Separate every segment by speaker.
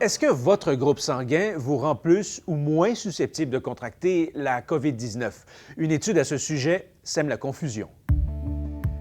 Speaker 1: Est-ce que votre groupe sanguin vous rend plus ou moins susceptible de contracter la COVID-19? Une étude à ce sujet sème la confusion.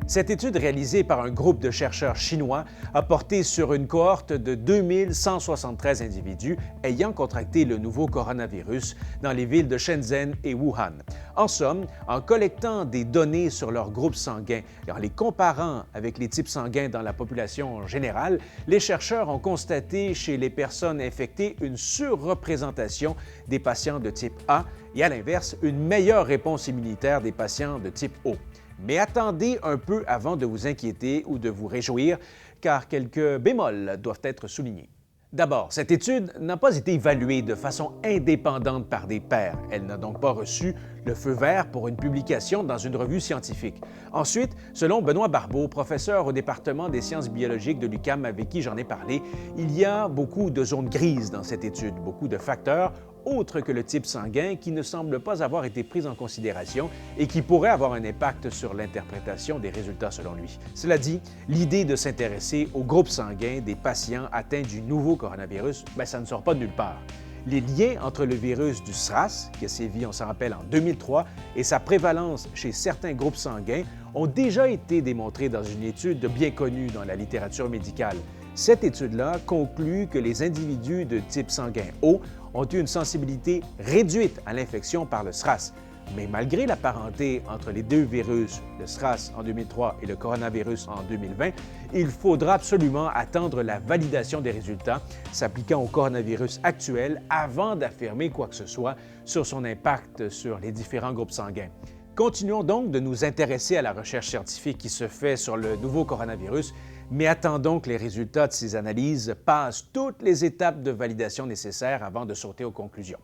Speaker 1: Cette étude réalisée par un groupe de chercheurs chinois a porté sur une cohorte de 2173 individus ayant contracté le nouveau coronavirus dans les villes de Shenzhen et Wuhan. En somme, en collectant des données sur leur groupe sanguin et en les comparant avec les types sanguins dans la population générale, les chercheurs ont constaté chez les personnes infectées une surreprésentation des patients de type A et à l'inverse, une meilleure réponse immunitaire des patients de type O. Mais attendez un peu avant de vous inquiéter ou de vous réjouir, car quelques bémols doivent être soulignés. D'abord, cette étude n'a pas été évaluée de façon indépendante par des pairs. Elle n'a donc pas reçu le feu vert pour une publication dans une revue scientifique. Ensuite, selon Benoît Barbeau, professeur au département des sciences biologiques de l'UQAM avec qui j'en ai parlé, il y a beaucoup de zones grises dans cette étude, beaucoup de facteurs autres que le type sanguin qui ne semblent pas avoir été pris en considération et qui pourraient avoir un impact sur l'interprétation des résultats selon lui. Cela dit, l'idée de s'intéresser au groupe sanguin des patients atteints du nouveau coronavirus, ça ne sort pas de nulle part. Les liens entre le virus du SRAS, qui a sévi, on s'en rappelle, en 2003, et sa prévalence chez certains groupes sanguins ont déjà été démontrés dans une étude bien connue dans la littérature médicale. Cette étude-là conclut que les individus de type sanguin O ont eu une sensibilité réduite à l'infection par le SRAS. Mais malgré la parenté entre les deux virus, le SRAS en 2003 et le coronavirus en 2020, il faudra absolument attendre la validation des résultats s'appliquant au coronavirus actuel avant d'affirmer quoi que ce soit sur son impact sur les différents groupes sanguins. Continuons donc de nous intéresser à la recherche scientifique qui se fait sur le nouveau coronavirus, mais attendons que les résultats de ces analyses passent toutes les étapes de validation nécessaires avant de sauter aux conclusions.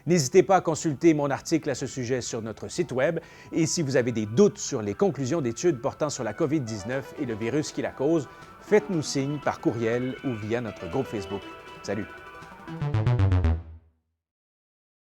Speaker 1: N'hésitez pas à consulter mon article à ce sujet sur notre site Web et si vous avez des doutes sur les conclusions d'études portant sur la COVID-19 et le virus qui la cause, faites-nous signe par courriel ou via notre groupe Facebook. Salut!